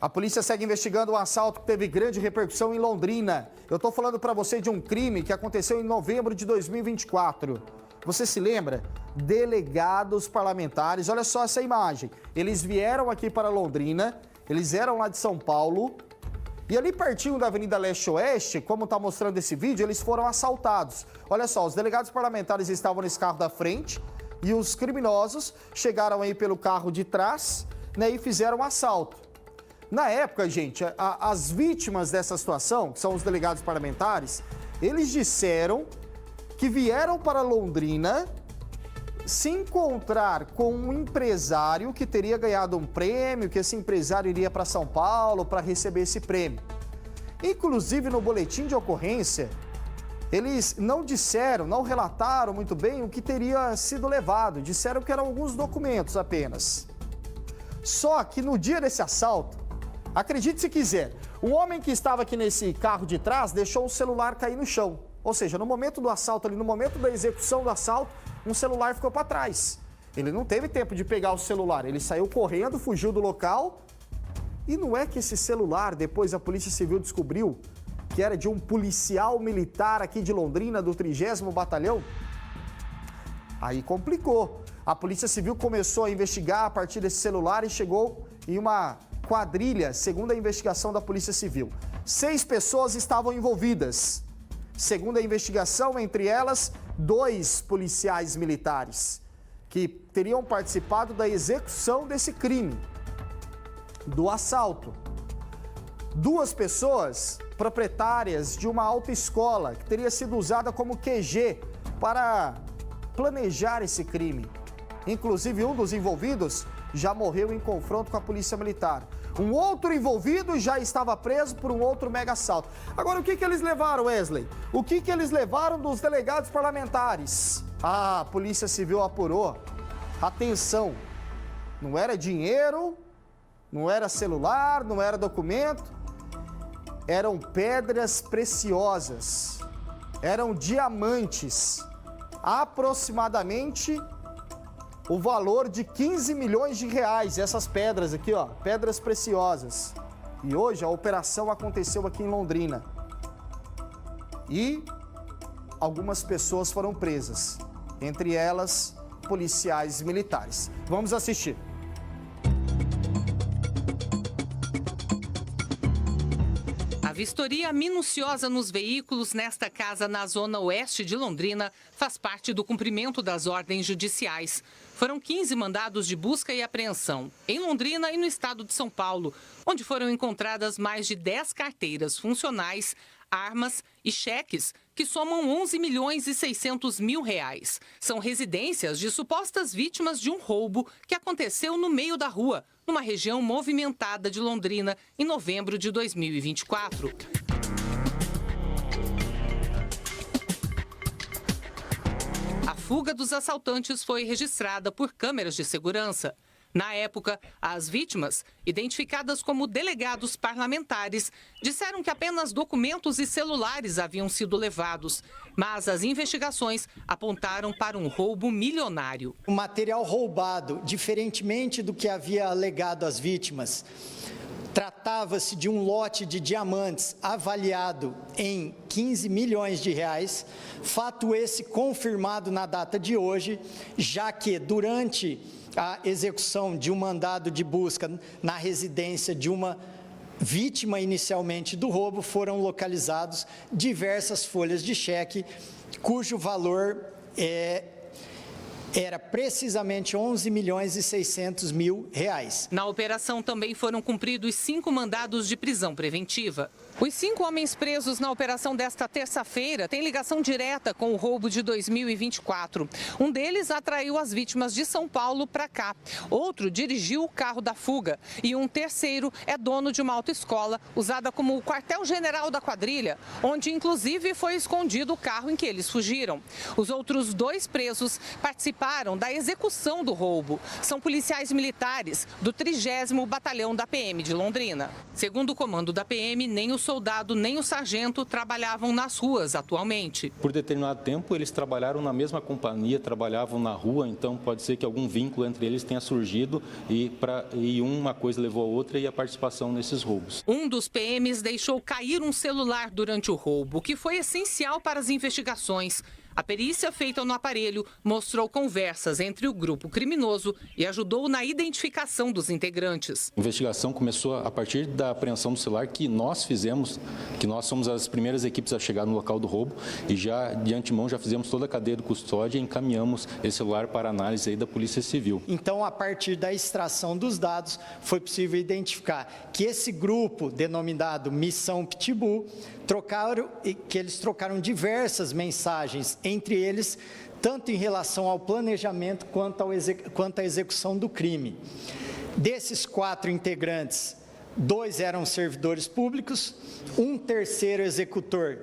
A polícia segue investigando um assalto que teve grande repercussão em Londrina. Eu estou falando para você de um crime que aconteceu em novembro de 2024. Você se lembra? Delegados parlamentares, olha só essa imagem. Eles vieram aqui para Londrina, eles eram lá de São Paulo. E ali pertinho da Avenida Leste-Oeste, como está mostrando esse vídeo, eles foram assaltados. Olha só, os delegados parlamentares estavam nesse carro da frente e os criminosos chegaram aí pelo carro de trás, né, e fizeram um assalto. Na época, gente, as vítimas dessa situação, que são os delegados parlamentares, eles disseram que vieram para Londrina se encontrar com um empresário que teria ganhado um prêmio, que esse empresário iria para São Paulo para receber esse prêmio. Inclusive, no boletim de ocorrência, eles não disseram, não relataram muito bem o que teria sido levado. Disseram que eram alguns documentos apenas. Só que no dia desse assalto, acredite se quiser, um homem que estava aqui nesse carro de trás deixou o celular cair no chão. Ou seja, no momento do assalto, ali, no momento da execução do assalto, um celular ficou para trás. Ele não teve tempo de pegar o celular, ele saiu correndo, fugiu do local. E não é que esse celular, depois a Polícia Civil descobriu que era de um policial militar aqui de Londrina, do 30º Batalhão? Aí complicou. A Polícia Civil começou a investigar a partir desse celular e chegou em uma quadrilha, segundo a investigação da Polícia Civil. 6 pessoas estavam envolvidas. Segundo a investigação, entre elas, 2 policiais militares que teriam participado da execução desse crime, do assalto. 2 pessoas proprietárias de uma autoescola que teria sido usada como QG para planejar esse crime. Inclusive, um dos envolvidos já morreu em confronto com a polícia militar. Um outro envolvido já estava preso por um outro mega assalto. Agora, o que eles levaram, Wesley? O que eles levaram dos delegados parlamentares? A Polícia Civil apurou. Atenção, não era dinheiro, não era celular, não era documento. Eram pedras preciosas, eram diamantes, aproximadamente o valor de 15 milhões de reais, essas pedras aqui, ó, pedras preciosas. E hoje a operação aconteceu aqui em Londrina. E algumas pessoas foram presas, entre elas policiais militares. Vamos assistir. A vistoria minuciosa nos veículos nesta casa na zona oeste de Londrina faz parte do cumprimento das ordens judiciais. Foram 15 mandados de busca e apreensão em Londrina e no estado de São Paulo, onde foram encontradas mais de 10 carteiras funcionais, armas e cheques que somam 11 milhões e 600 mil reais. São residências de supostas vítimas de um roubo que aconteceu no meio da rua, numa região movimentada de Londrina, em novembro de 2024. A fuga dos assaltantes foi registrada por câmeras de segurança. Na época, as vítimas, identificadas como delegados parlamentares, disseram que apenas documentos e celulares haviam sido levados, mas as investigações apontaram para um roubo milionário. O material roubado, diferentemente do que havia alegado às vítimas, tratava-se de um lote de diamantes avaliado em 15 milhões de reais, fato esse confirmado na data de hoje, já que durante a execução de um mandado de busca na residência de uma vítima inicialmente do roubo, foram localizados diversas folhas de cheque, cujo valor era precisamente 11 milhões e 600 mil reais. Na operação também foram cumpridos 5 mandados de prisão preventiva. Os 5 homens presos na operação desta terça-feira têm ligação direta com o roubo de 2024. Um deles atraiu as vítimas de São Paulo para cá. Outro dirigiu o carro da fuga. E um terceiro é dono de uma autoescola usada como o quartel-general da quadrilha, onde inclusive foi escondido o carro em que eles fugiram. Os outros 2 presos participaram participaram da execução do roubo. São policiais militares do 30º Batalhão da PM de Londrina. Segundo o comando da PM, nem o soldado nem o sargento trabalhavam nas ruas atualmente. Por determinado tempo, eles trabalharam na mesma companhia, trabalhavam na rua, então pode ser que algum vínculo entre eles tenha surgido e uma coisa levou a outra e a participação nesses roubos. Um dos PMs deixou cair um celular durante o roubo, o que foi essencial para as investigações. A perícia feita no aparelho mostrou conversas entre o grupo criminoso e ajudou na identificação dos integrantes. A investigação começou a partir da apreensão do celular que nós fizemos, que nós somos as primeiras equipes a chegar no local do roubo e já de antemão já fizemos toda a cadeia de custódia e encaminhamos esse celular para análise aí da Polícia Civil. Então, a partir da extração dos dados, foi possível identificar que esse grupo denominado Missão Pitbull eles trocaram diversas mensagens entre eles, tanto em relação ao planejamento quanto à execução do crime. Desses 4 integrantes, 2 eram servidores públicos, um terceiro executor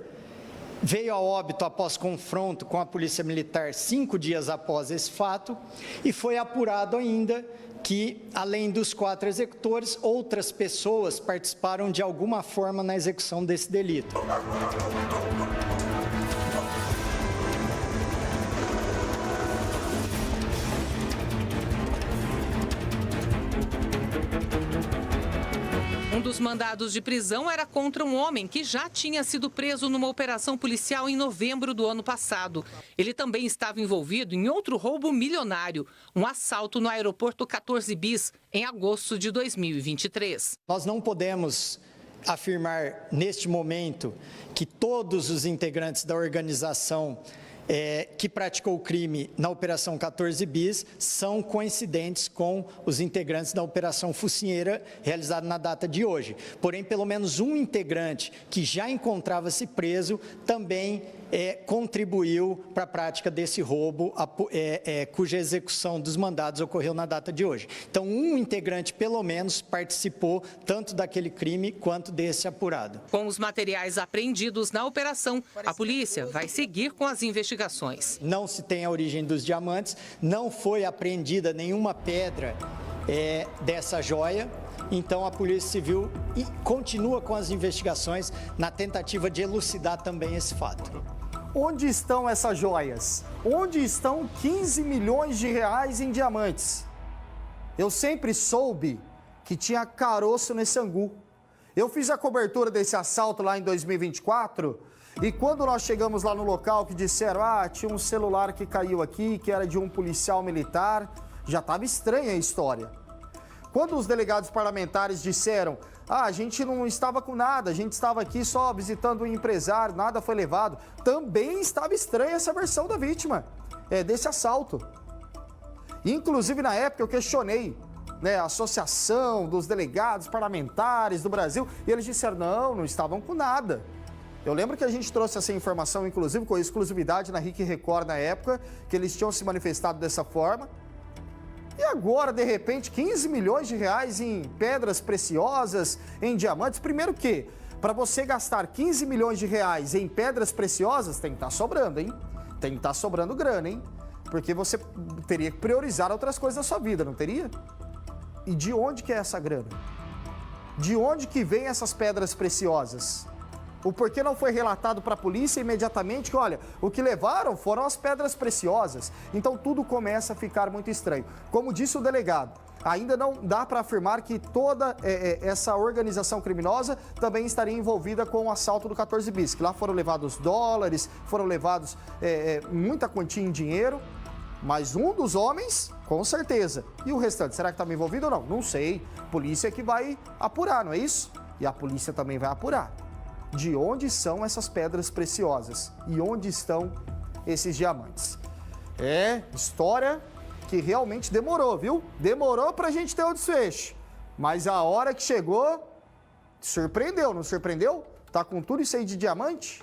veio a óbito após confronto com a Polícia Militar 5 dias após esse fato, e foi apurado ainda que, além dos 4 executores, outras pessoas participaram de alguma forma na execução desse delito. Um dos mandados de prisão era contra um homem que já tinha sido preso numa operação policial em novembro do ano passado. Ele também estava envolvido em outro roubo milionário, um assalto no aeroporto 14 Bis, em agosto de 2023. Nós não podemos afirmar neste momento que todos os integrantes da organização que praticou o crime na Operação 14 Bis são coincidentes com os integrantes da Operação Focinheira, realizada na data de hoje. Porém, pelo menos um integrante que já encontrava-se preso também contribuiu para a prática desse roubo, cuja execução dos mandados ocorreu na data de hoje. Então, um integrante, pelo menos, participou tanto daquele crime quanto desse apurado. Com os materiais apreendidos na operação, a polícia vai seguir com as investigações. Não se tem a origem dos diamantes, não foi apreendida nenhuma pedra dessa joia. Então, a Polícia Civil continua com as investigações na tentativa de elucidar também esse fato. Onde estão essas joias? Onde estão 15 milhões de reais em diamantes? Eu sempre soube que tinha caroço nesse angu. Eu fiz a cobertura desse assalto lá em 2024 e quando nós chegamos lá no local que disseram, tinha um celular que caiu aqui, que era de um policial militar, já estava estranha a história. Quando os delegados parlamentares disseram, a gente não estava com nada, a gente estava aqui só visitando um empresário, nada foi levado, também estava estranha essa versão da vítima, desse assalto. Inclusive, na época, eu questionei a Associação dos Delegados Parlamentares do Brasil e eles disseram, não estavam com nada. Eu lembro que a gente trouxe essa informação, inclusive, com exclusividade na RIC Record na época, que eles tinham se manifestado dessa forma. E agora, de repente, 15 milhões de reais em pedras preciosas, em diamantes. Primeiro que, para você gastar 15 milhões de reais em pedras preciosas, tem que estar sobrando, hein? Tem que estar sobrando grana, hein? Porque você teria que priorizar outras coisas da sua vida, não teria? E de onde que é essa grana? De onde que vem essas pedras preciosas? O porquê não foi relatado para a polícia imediatamente que, olha, o que levaram foram as pedras preciosas. Então tudo começa a ficar muito estranho. Como disse o delegado, ainda não dá para afirmar que toda essa organização criminosa também estaria envolvida com o assalto do 14 Bis, que lá foram levados dólares, foram levados muita quantia em dinheiro, mas um dos homens, com certeza. E o restante, será que estava envolvido ou não? Não sei. Polícia que vai apurar, não é isso? E a polícia também vai apurar. De onde são essas pedras preciosas e onde estão esses diamantes. História que realmente demorou, viu? Demorou pra gente ter o desfecho. Mas a hora que chegou, surpreendeu, não surpreendeu? Tá com tudo isso aí de diamante?